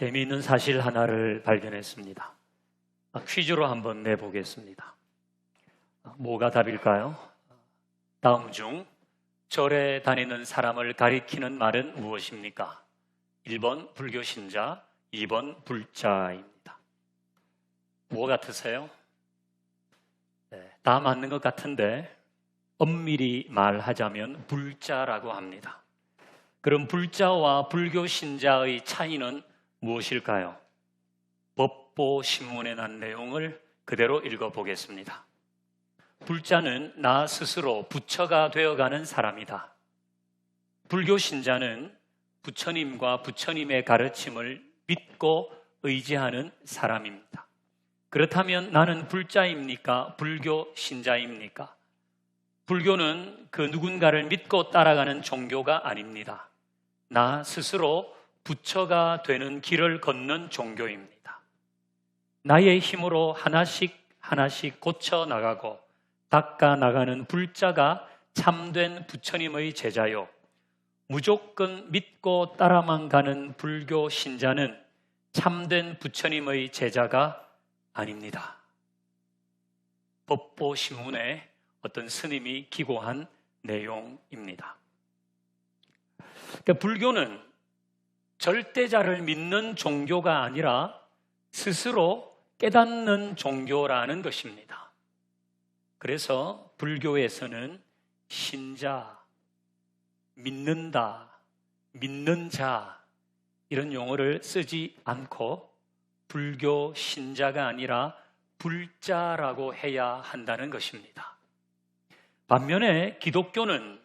재미있는 사실 하나를 발견했습니다. 퀴즈로 한번 내보겠습니다. 뭐가 답일까요? 다음 중 절에 다니는 사람을 가리키는 말은 무엇입니까? 1번 불교 신자, 2번 불자입니다. 뭐 같으세요? 다 맞는 것 같은데 엄밀히 말하자면 불자라고 합니다. 그럼 불자와 불교 신자의 차이는 무엇일까요? 법보 신문에 난 내용을 그대로 읽어보겠습니다. 불자는 나 스스로 부처가 되어가는 사람이다. 불교 신자는 부처님과 부처님의 가르침을 믿고 의지하는 사람입니다. 그렇다면 나는 불자입니까? 불교 신자입니까? 불교는 그 누군가를 믿고 따라가는 종교가 아닙니다. 나 스스로 부처가 되는 길을 걷는 종교입니다. 나의 힘으로 하나씩 고쳐 나가고 닦아 나가는 불자가 참된 부처님의 제자요, 무조건 믿고 따라만 가는 불교 신자는 참된 부처님의 제자가 아닙니다. 법보 신문에 어떤 스님이 기고한 내용입니다. 그러니까 불교는 절대자를 믿는 종교가 아니라 스스로 깨닫는 종교라는 것입니다. 그래서 불교에서는 신자, 믿는다, 믿는 자 이런 용어를 쓰지 않고 불교 신자가 아니라 불자라고 해야 한다는 것입니다. 반면에 기독교는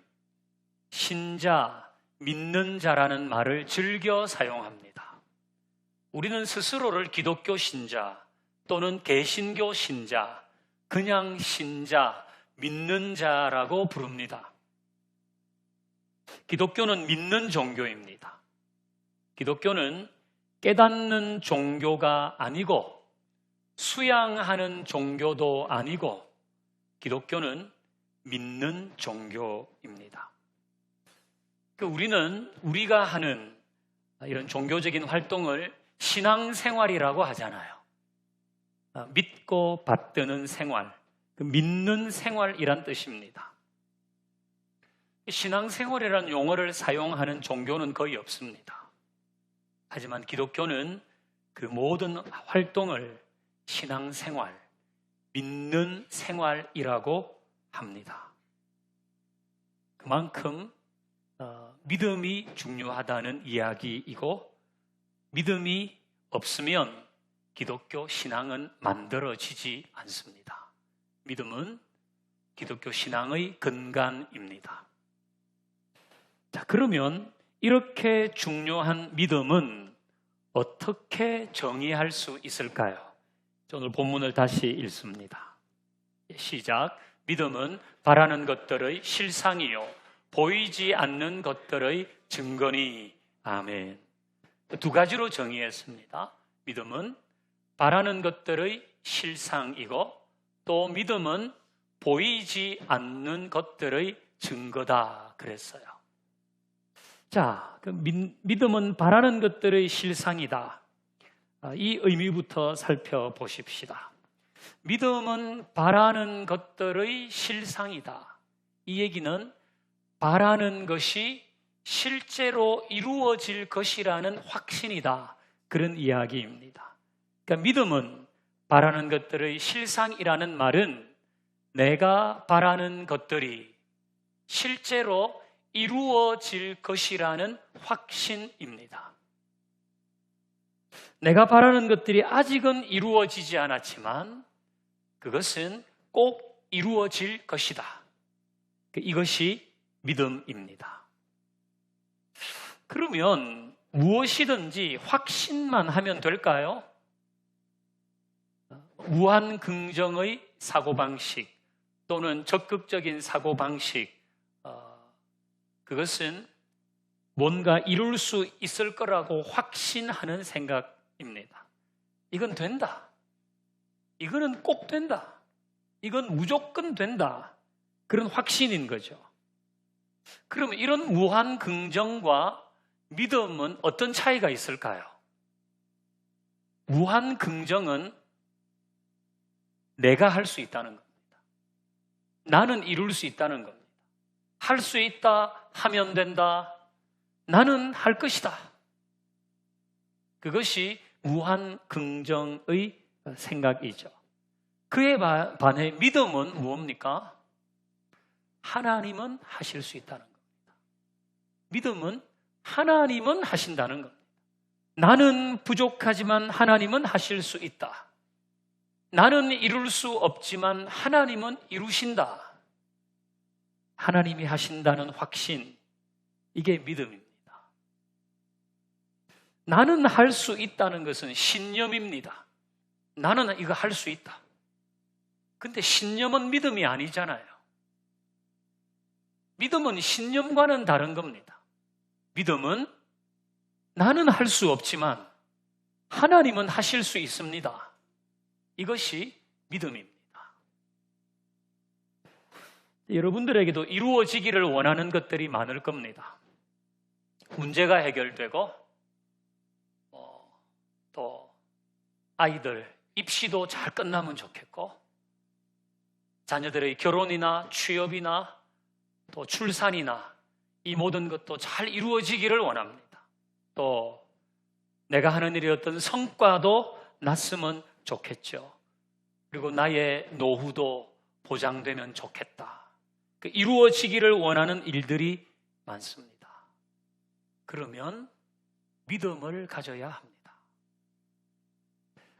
신자, 믿는 자라는 말을 즐겨 사용합니다. 우리는 스스로를 기독교 신자 또는 개신교 신자, 그냥 신자, 믿는 자라고 부릅니다. 기독교는 믿는 종교입니다. 기독교는 깨닫는 종교가 아니고 수양하는 종교도 아니고 기독교는 믿는 종교입니다. 우리는 우리가 하는 이런 종교적인 활동을 신앙생활이라고 하잖아요. 믿고 받드는 생활, 믿는 생활이란 뜻입니다. 신앙생활이라는 용어를 사용하는 종교는 거의 없습니다. 하지만 기독교는 그 모든 활동을 신앙생활, 믿는 생활이라고 합니다. 그만큼 믿음이 중요하다는 이야기이고 믿음이 없으면 기독교 신앙은 만들어지지 않습니다. 믿음은 기독교 신앙의 근간입니다. 자, 그러면 이렇게 중요한 믿음은 어떻게 정의할 수 있을까요? 오늘 본문을 다시 읽습니다. 시작. 믿음은 바라는 것들의 실상이요 보이지 않는 것들의 증거니. 아멘. 두 가지로 정의했습니다. 믿음은 바라는 것들의 실상이고 또 믿음은 보이지 않는 것들의 증거다 그랬어요. 자, 믿음은 바라는 것들의 실상이다. 이 의미부터 살펴보십시다. 믿음은 바라는 것들의 실상이다. 이 얘기는 바라는 것이 실제로 이루어질 것이라는 확신이다. 그런 이야기입니다. 그러니까 믿음은 바라는 것들의 실상이라는 말은 내가 바라는 것들이 실제로 이루어질 것이라는 확신입니다. 내가 바라는 것들이 아직은 이루어지지 않았지만 그것은 꼭 이루어질 것이다. 이것이 믿음입니다. 그러면 무엇이든지 확신만 하면 될까요? 무한 긍정의 사고방식 또는 적극적인 사고방식, 그것은 뭔가 이룰 수 있을 거라고 확신하는 생각입니다. 이건 된다. 이거는 꼭 된다. 이건 무조건 된다. 그런 확신인 거죠. 그러면 이런 무한 긍정과 믿음은 어떤 차이가 있을까요? 무한 긍정은 내가 할 수 있다는 겁니다. 나는 이룰 수 있다는 겁니다. 할 수 있다, 하면 된다, 나는 할 것이다. 그것이 무한 긍정의 생각이죠. 그에 반해 믿음은 무엇입니까? 하나님은 하실 수 있다는 겁니다. 믿음은 하나님은 하신다는 겁니다. 나는 부족하지만 하나님은 하실 수 있다. 나는 이룰 수 없지만 하나님은 이루신다. 하나님이 하신다는 확신, 이게 믿음입니다. 나는 할 수 있다는 것은 신념입니다. 나는 이거 할 수 있다. 근데 신념은 믿음이 아니잖아요. 믿음은 신념과는 다른 겁니다. 믿음은 나는 할 수 없지만 하나님은 하실 수 있습니다. 이것이 믿음입니다. 여러분들에게도 이루어지기를 원하는 것들이 많을 겁니다. 문제가 해결되고 또 아이들 입시도 잘 끝나면 좋겠고 자녀들의 결혼이나 취업이나 또 출산이나 이 모든 것도 잘 이루어지기를 원합니다. 또 내가 하는 일의 어떤 성과도 났으면 좋겠죠. 그리고 나의 노후도 보장되면 좋겠다. 이루어지기를 원하는 일들이 많습니다. 그러면 믿음을 가져야 합니다.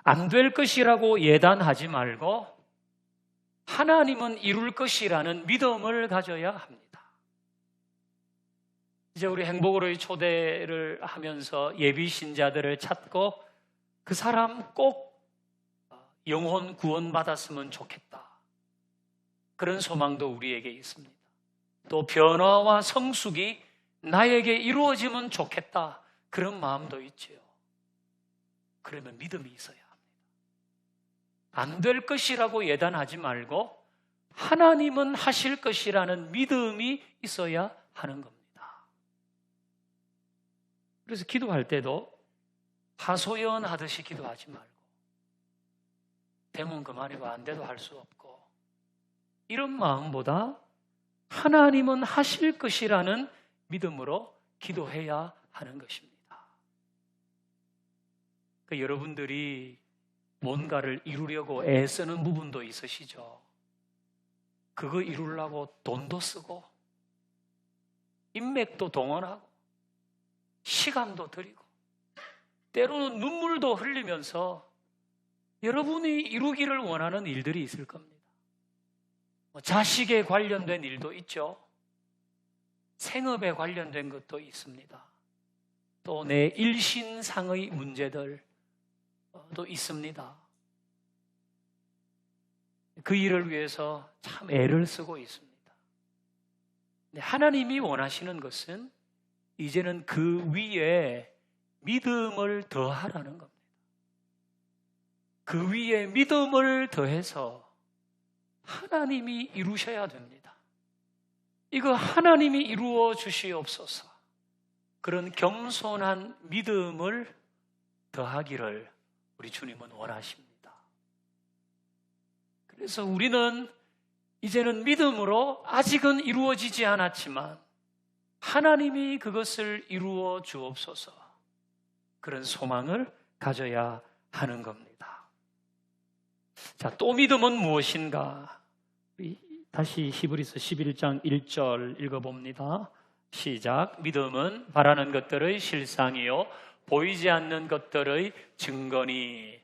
안 될 것이라고 예단하지 말고 하나님은 이룰 것이라는 믿음을 가져야 합니다. 이제 우리 행복으로의 초대를 하면서 예비 신자들을 찾고 그 사람 꼭 영혼 구원 받았으면 좋겠다. 그런 소망도 우리에게 있습니다. 또 변화와 성숙이 나에게 이루어지면 좋겠다. 그런 마음도 있지요. 그러면 믿음이 있어야 합니다. 안 될 것이라고 예단하지 말고 하나님은 하실 것이라는 믿음이 있어야 하는 겁니다. 그래서 기도할 때도 하소연하듯이 기도하지 말고 되면 그만이고 안 돼도 할 수 없고 이런 마음보다 하나님은 하실 것이라는 믿음으로 기도해야 하는 것입니다. 그러니까 여러분들이 뭔가를 이루려고 애쓰는 부분도 있으시죠. 그거 이루려고 돈도 쓰고 인맥도 동원하고 시간도 들이고 때로는 눈물도 흘리면서 여러분이 이루기를 원하는 일들이 있을 겁니다. 자식에 관련된 일도 있죠. 생업에 관련된 것도 있습니다. 또 내 일신상의 문제들도 있습니다. 그 일을 위해서 참 애를 쓰고 있습니다. 하나님이 원하시는 것은 이제는 그 위에 믿음을 더하라는 겁니다. 그 위에 믿음을 더해서 하나님이 이루셔야 됩니다. 이거 하나님이 이루어 주시옵소서. 그런 겸손한 믿음을 더하기를 우리 주님은 원하십니다. 그래서 우리는 이제는 믿음으로 아직은 이루어지지 않았지만 하나님이 그것을 이루어 주옵소서. 그런 소망을 가져야 하는 겁니다. 자, 또 믿음은 무엇인가? 다시 히브리서 11장 1절 읽어봅니다. 시작. 믿음은 바라는 것들의 실상이요 보이지 않는 것들의 증거니.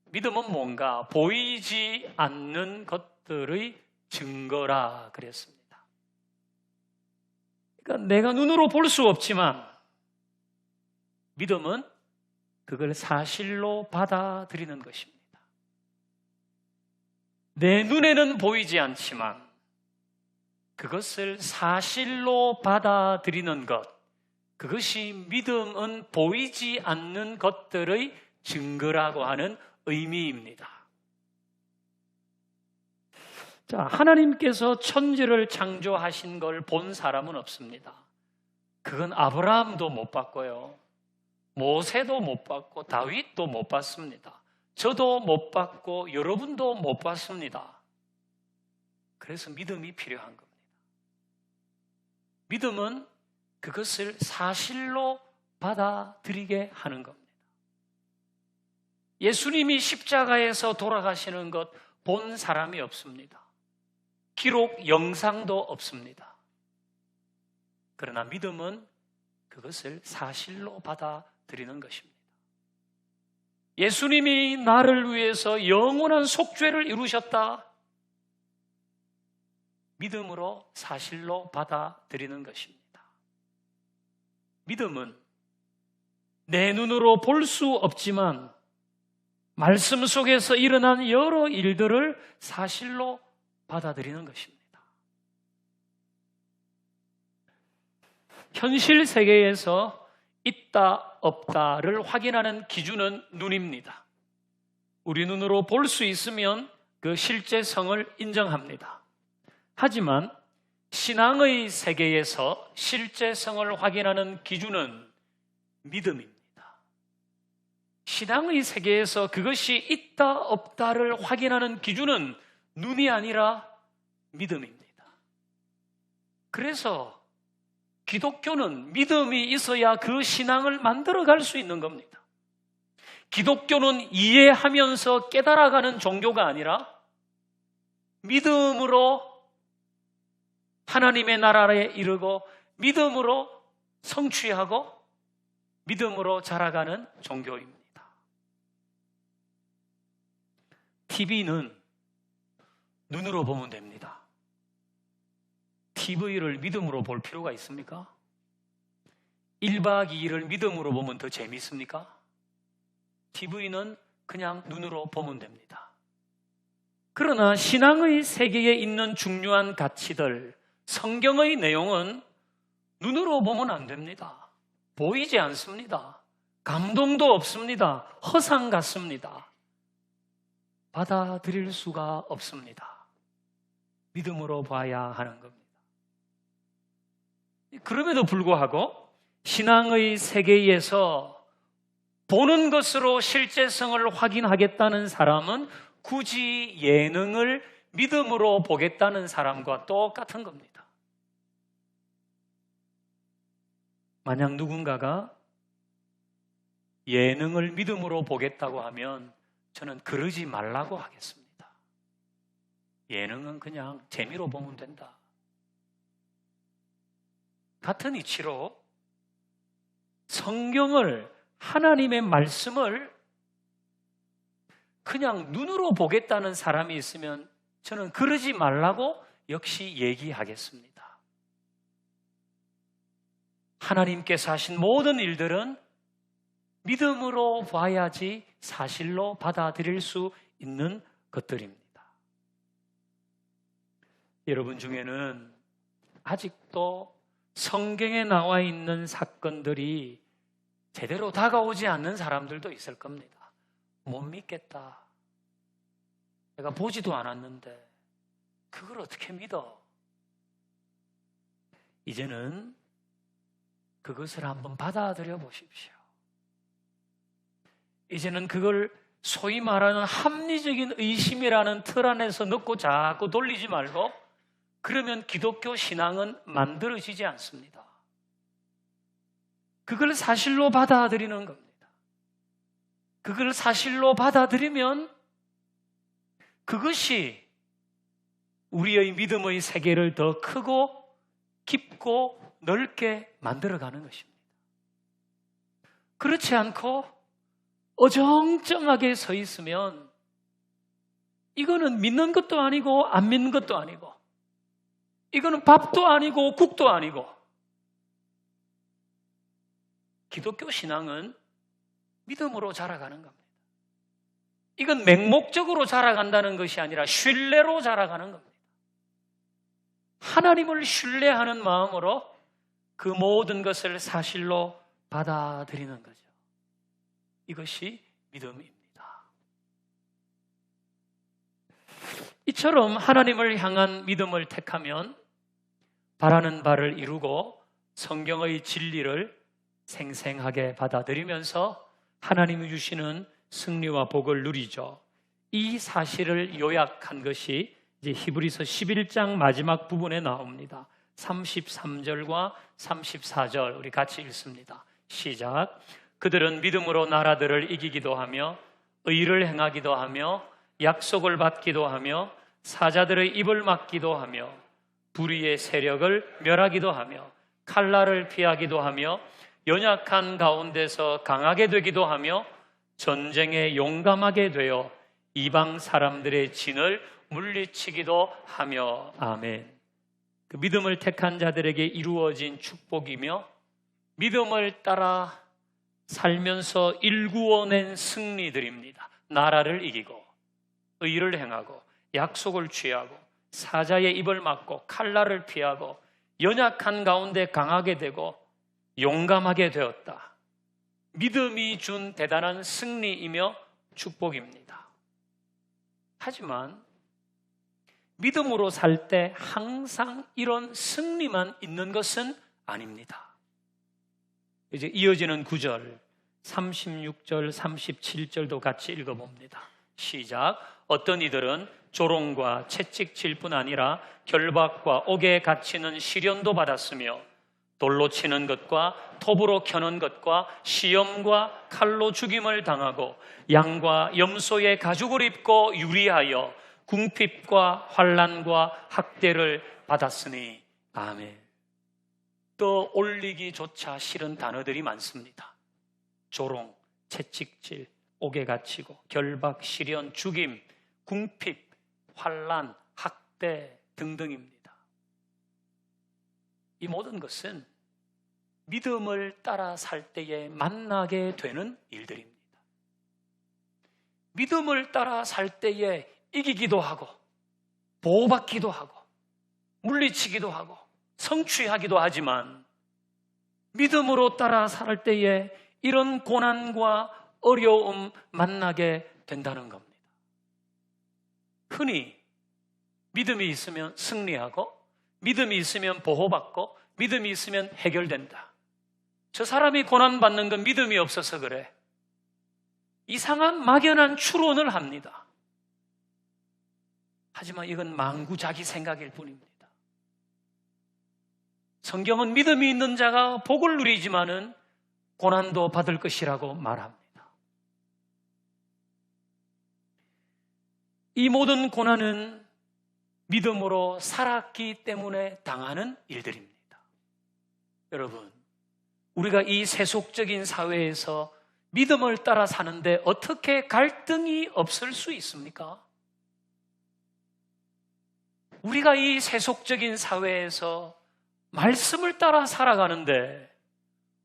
믿음은 뭔가? 보이지 않는 것들의 증거라 그랬습니다. 그러니까 내가 눈으로 볼 수 없지만 믿음은 그걸 사실로 받아들이는 것입니다. 내 눈에는 보이지 않지만 그것을 사실로 받아들이는 것, 그것이 믿음은 보이지 않는 것들의 증거라고 하는 의미입니다. 자, 하나님께서 천지를 창조하신 걸 본 사람은 없습니다. 그건 아브라함도 못 봤고요. 모세도 못 받고 다윗도 못 받습니다. 저도 못 받고 여러분도 못 받습니다. 그래서 믿음이 필요한 겁니다. 믿음은 그것을 사실로 받아들이게 하는 겁니다. 예수님이 십자가에서 돌아가시는 것 본 사람이 없습니다. 기록 영상도 없습니다. 그러나 믿음은 그것을 사실로 받아들이는 것입니다. 예수님이 나를 위해서 영원한 속죄를 이루셨다. 믿음으로 사실로 받아들이는 것입니다. 믿음은 내 눈으로 볼 수 없지만 말씀 속에서 일어난 여러 일들을 사실로 받아들이는 것입니다. 현실 세계에서 있다, 없다를 확인하는 기준은 눈입니다. 우리 눈으로 볼 수 있으면 그 실제성을 인정합니다. 하지만 신앙의 세계에서 실제성을 확인하는 기준은 믿음입니다. 신앙의 세계에서 그것이 있다, 없다를 확인하는 기준은 눈이 아니라 믿음입니다. 그래서 기독교는 믿음이 있어야 그 신앙을 만들어갈 수 있는 겁니다. 기독교는 이해하면서 깨달아가는 종교가 아니라 믿음으로 하나님의 나라에 이르고 믿음으로 성취하고 믿음으로 자라가는 종교입니다. TV는 눈으로 보면 됩니다. TV를 믿음으로 볼 필요가 있습니까? 1박 2일을 믿음으로 보면 더 재밌습니까? TV는 그냥 눈으로 보면 됩니다. 그러나 신앙의 세계에 있는 중요한 가치들, 성경의 내용은 눈으로 보면 안 됩니다. 보이지 않습니다. 감동도 없습니다. 허상 같습니다. 받아들일 수가 없습니다. 믿음으로 봐야 하는 겁니다. 그럼에도 불구하고 신앙의 세계에서 보는 것으로 실제성을 확인하겠다는 사람은 굳이 예능을 믿음으로 보겠다는 사람과 똑같은 겁니다. 만약 누군가가 예능을 믿음으로 보겠다고 하면 저는 그러지 말라고 하겠습니다. 예능은 그냥 재미로 보면 된다. 같은 이치로 성경을, 하나님의 말씀을 그냥 눈으로 보겠다는 사람이 있으면 저는 그러지 말라고 역시 얘기하겠습니다. 하나님께서 하신 모든 일들은 믿음으로 봐야지 사실로 받아들일 수 있는 것들입니다. 여러분 중에는 아직도 성경에 나와 있는 사건들이 제대로 다가오지 않는 사람들도 있을 겁니다. 못 믿겠다. 내가 보지도 않았는데 그걸 어떻게 믿어? 이제는 그것을 한번 받아들여 보십시오. 이제는 그걸 소위 말하는 합리적인 의심이라는 틀 안에서 넣고 자꾸 돌리지 말고, 그러면 기독교 신앙은 만들어지지 않습니다. 그걸 사실로 받아들이는 겁니다. 그걸 사실로 받아들이면 그것이 우리의 믿음의 세계를 더 크고 깊고 넓게 만들어가는 것입니다. 그렇지 않고 어정쩡하게 서 있으면 이거는 믿는 것도 아니고 안 믿는 것도 아니고, 이거는 밥도 아니고 국도 아니고. 기독교 신앙은 믿음으로 자라가는 겁니다. 이건 맹목적으로 자라간다는 것이 아니라 신뢰로 자라가는 겁니다. 하나님을 신뢰하는 마음으로 그 모든 것을 사실로 받아들이는 거죠. 이것이 믿음입니다. 이처럼 하나님을 향한 믿음을 택하면 바라는 바를 이루고 성경의 진리를 생생하게 받아들이면서 하나님이 주시는 승리와 복을 누리죠. 이 사실을 요약한 것이 이제 히브리서 11장 마지막 부분에 나옵니다. 33절과 34절 우리 같이 읽습니다. 시작. 그들은 믿음으로 나라들을 이기기도 하며 의를 행하기도 하며 약속을 받기도 하며 사자들의 입을 막기도 하며 불의의 세력을 멸하기도 하며 칼날을 피하기도 하며 연약한 가운데서 강하게 되기도 하며 전쟁에 용감하게 되어 이방 사람들의 진을 물리치기도 하며. 아멘. 그 믿음을 택한 자들에게 이루어진 축복이며 믿음을 따라 살면서 일구어낸 승리들입니다. 나라를 이기고 의를 행하고 약속을 취하고 사자의 입을 막고 칼날을 피하고 연약한 가운데 강하게 되고 용감하게 되었다. 믿음이 준 대단한 승리이며 축복입니다. 하지만 믿음으로 살 때 항상 이런 승리만 있는 것은 아닙니다. 이제 이어지는 9절, 36절, 37절도 같이 읽어봅니다. 시작. 어떤 이들은 조롱과 채찍질 뿐 아니라 결박과 옥에 갇히는 시련도 받았으며 돌로 치는 것과 톱으로 켜는 것과 시험과 칼로 죽임을 당하고 양과 염소의 가죽을 입고 유리하여 궁핍과 환난과 학대를 받았으니. 아멘. 또 올리기조차 싫은 단어들이 많습니다. 조롱, 채찍질, 옥에 갇히고 결박, 시련, 죽임, 궁핍, 환난, 학대 등등입니다. 이 모든 것은 믿음을 따라 살 때에 만나게 되는 일들입니다. 믿음을 따라 살 때에 이기기도 하고 보호받기도 하고 물리치기도 하고 성취하기도 하지만 믿음으로 따라 살 때에 이런 고난과 어려움 만나게 된다는 겁니다. 흔히 믿음이 있으면 승리하고 믿음이 있으면 보호받고 믿음이 있으면 해결된다. 저 사람이 고난받는 건 믿음이 없어서 그래. 이상한 막연한 추론을 합니다. 하지만 이건 망구자기 생각일 뿐입니다. 성경은 믿음이 있는 자가 복을 누리지만은 고난도 받을 것이라고 말합니다. 이 모든 고난은 믿음으로 살았기 때문에 당하는 일들입니다. 여러분, 우리가 이 세속적인 사회에서 믿음을 따라 사는데 어떻게 갈등이 없을 수 있습니까? 우리가 이 세속적인 사회에서 말씀을 따라 살아가는데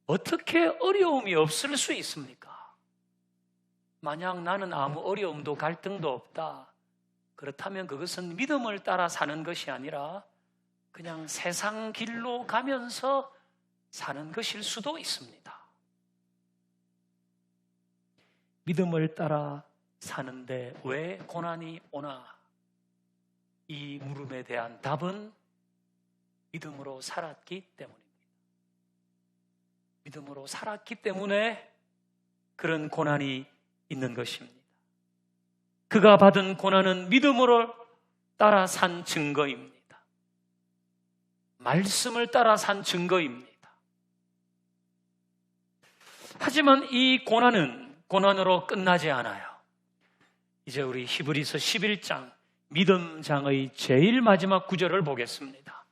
어떻게 어려움이 없을 수 있습니까? 만약 나는 아무 어려움도 갈등도 없다, 그렇다면 그것은 믿음을 따라 사는 것이 아니라 그냥 세상 길로 가면서 사는 것일 수도 있습니다. 믿음을 따라 사는데 왜 고난이 오나? 이 물음에 대한 답은 믿음으로 살았기 때문입니다. 믿음으로 살았기 때문에 그런 고난이 있는 것입니다. 그가 받은 고난은 믿음으로 따라 산 증거입니다. 말씀을 따라 산 증거입니다. 하지만 이 고난은 고난으로 끝나지 않아요. 이제 우리 히브리서 11장 믿음장의 제일 마지막 구절을 보겠습니다.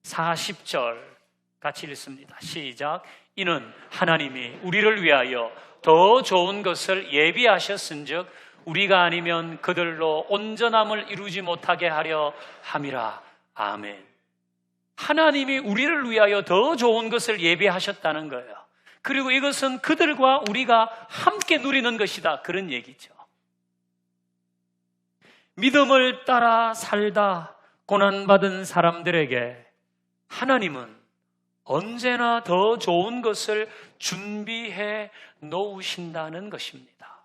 40절 같이 읽습니다. 시작. 이는 하나님이 우리를 위하여 더 좋은 것을 예비하셨은즉 우리가 아니면 그들로 온전함을 이루지 못하게 하려 함이라. 아멘. 하나님이 우리를 위하여 더 좋은 것을 예비하셨다는 거예요. 그리고 이것은 그들과 우리가 함께 누리는 것이다, 그런 얘기죠. 믿음을 따라 살다 고난받은 사람들에게 하나님은 언제나 더 좋은 것을 준비해 놓으신다는 것입니다.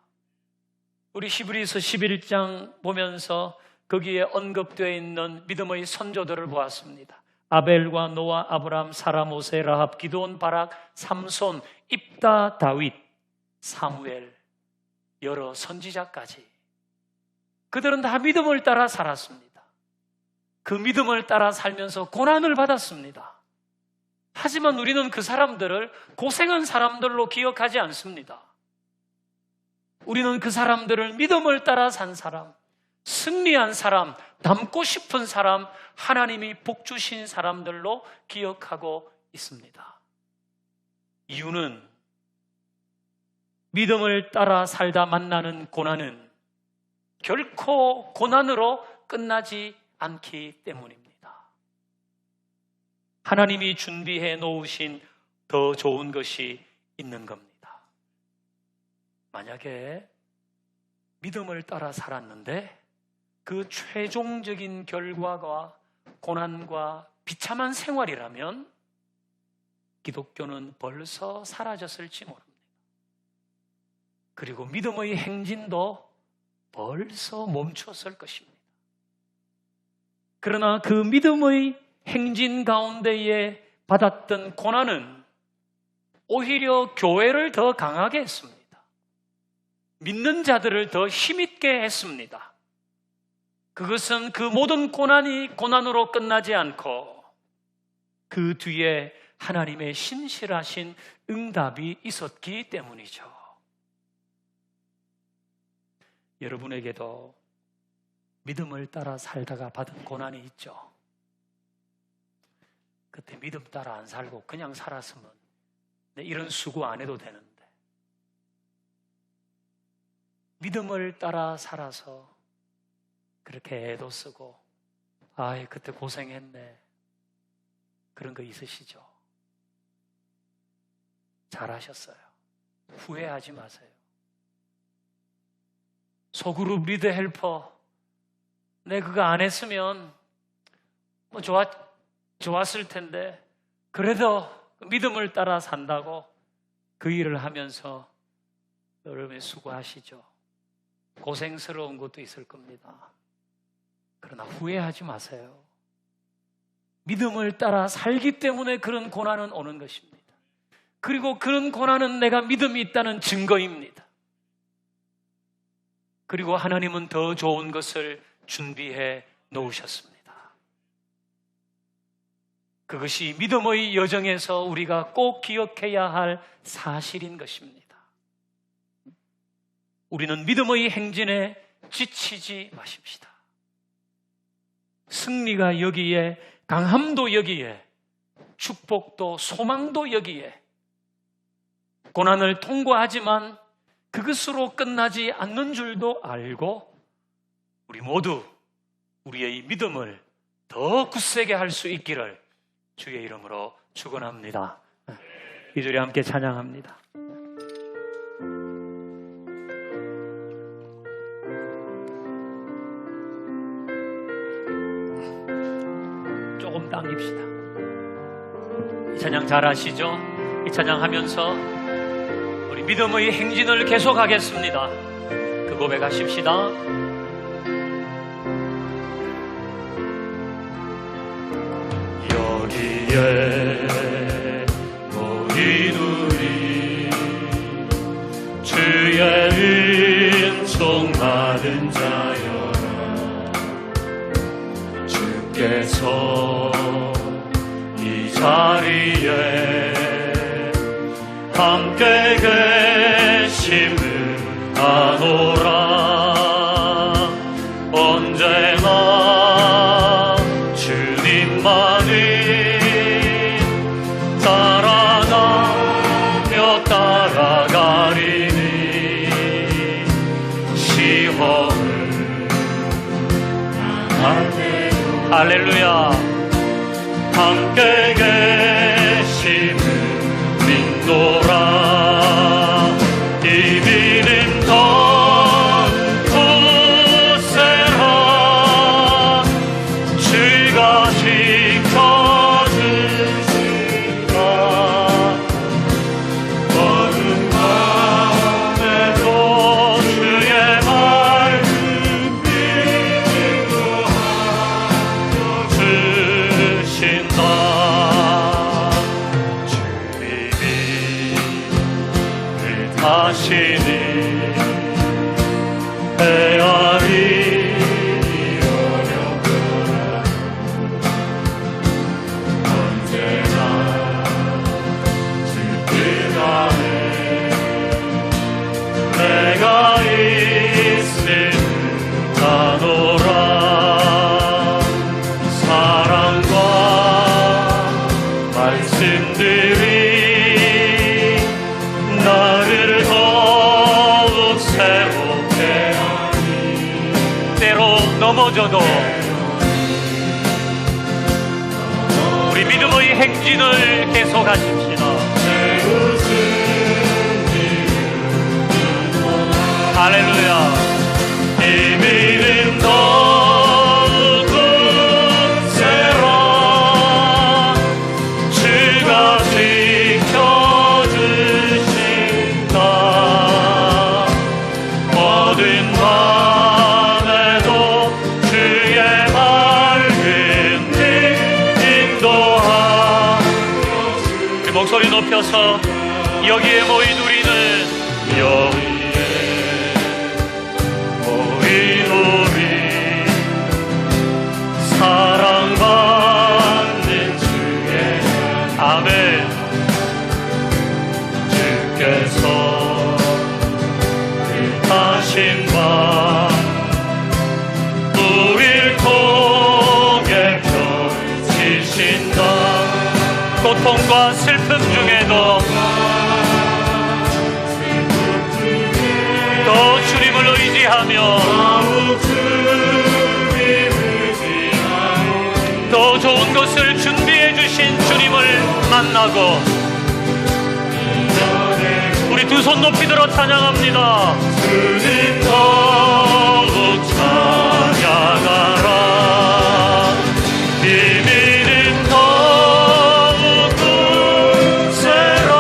우리 히브리서 11장 보면서 거기에 언급되어 있는 믿음의 선조들을 보았습니다. 아벨과 노아, 아브람, 사라, 모세, 라합, 기드온, 바락, 삼손, 입다, 다윗, 사무엘, 여러 선지자까지 그들은 다 믿음을 따라 살았습니다. 그 믿음을 따라 살면서 고난을 받았습니다. 하지만 우리는 그 사람들을 고생한 사람들로 기억하지 않습니다. 우리는 그 사람들을 믿음을 따라 산 사람, 승리한 사람, 닮고 싶은 사람, 하나님이 복 주신 사람들로 기억하고 있습니다. 이유는 믿음을 따라 살다 만나는 고난은 결코 고난으로 끝나지 않기 때문입니다. 하나님이 준비해 놓으신 더 좋은 것이 있는 겁니다. 만약에 믿음을 따라 살았는데 그 최종적인 결과가 고난과 비참한 생활이라면 기독교는 벌써 사라졌을지 모릅니다. 그리고 믿음의 행진도 벌써 멈췄을 것입니다. 그러나 그 믿음의 행진 가운데에 받았던 고난은 오히려 교회를 더 강하게 했습니다. 믿는 자들을 더 힘있게 했습니다. 그것은 그 모든 고난이 고난으로 끝나지 않고 그 뒤에 하나님의 신실하신 응답이 있었기 때문이죠. 여러분에게도 믿음을 따라 살다가 받은 고난이 있죠. 그때 믿음 따라 안 살고 그냥 살았으면 이런 수고 안 해도 되는데 믿음을 따라 살아서 그렇게 애도 쓰고 아이 그때 고생했네 그런 거 있으시죠? 잘하셨어요. 후회하지 마세요. 소그룹 리드 헬퍼 내 그거 안 했으면 뭐 좋았을 텐데 그래도 믿음을 따라 산다고 그 일을 하면서 여러분이 수고하시죠. 고생스러운 것도 있을 겁니다. 그러나 후회하지 마세요. 믿음을 따라 살기 때문에 그런 고난은 오는 것입니다. 그리고 그런 고난은 내가 믿음이 있다는 증거입니다. 그리고 하나님은 더 좋은 것을 준비해 놓으셨습니다. 그것이 믿음의 여정에서 우리가 꼭 기억해야 할 사실인 것입니다. 우리는 믿음의 행진에 지치지 마십시다. 승리가 여기에, 강함도 여기에, 축복도 소망도 여기에, 고난을 통과하지만 그것으로 끝나지 않는 줄도 알고 우리 모두 우리의 믿음을 더 굳세게 할 수 있기를 주의 이름으로 축원합니다. 이 주에 함께 찬양합니다. 조금 당깁시다. 이 찬양 잘 아시죠? 이 찬양 하면서 우리 믿음의 행진을 계속하겠습니다. 그 고백하십시다. 여기에 모이누리 주의 은총 받은 자여라. 주께서 이 자리에 함께 계심을 아노라. 언제나 주님만이 따라가며 따라가리니 시험을 할렐루야. 함께 계심을 믿노라. 이 믿음 더 굳세라. 주가 지켜주시라. 어느 마음에도 주의 말씀 믿음으로 하여 주신다. 하시니 헤아리 어렵구나. 언제나 지키다네. 내가 있을 가노라. 사랑과 말씀들이 나를 더욱 새롭게 하니. 때로 넘어져도 우리 믿음의 행진을 계속하십시다. 할렐루야. 이 믿음 더욱 굳세라. 주가 지켜주신다. 모든 밤에도 주의 맑은 빛 인도하여. 우리 목소리 높여서 여기에 모인 우리는 사랑받는 주의 아멘. 주께서 뜻하신 바 우릴 통해 펼치신다. 고통과 슬픔 중에도 또 주님을 의지하며 더 좋은 것을 준비해 주신 주님을 만나고 우리 두 손 높이 들어 찬양합니다. 주님 더욱 찬양하라. 이 믿음 더욱 굳세라.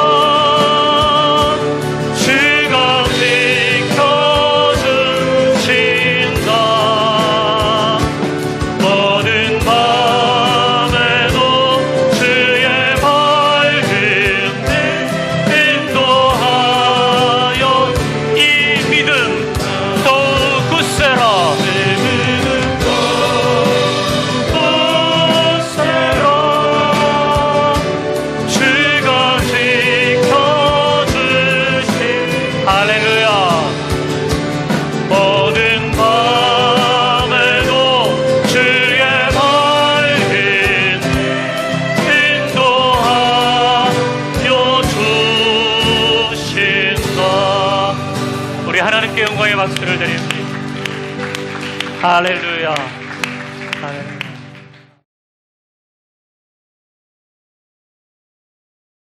주가 지켜주신다. 모든 밤에도 주의 밝은 빛 인도하여. 이 믿음 더욱 굳세라. 주가 지켜주신 할렐루야. 모든 밤에도 주의 밝은 인도하여 주신다. 우리 하나님께 영광의 박수를 드립니다. 할렐루야. 할렐루야.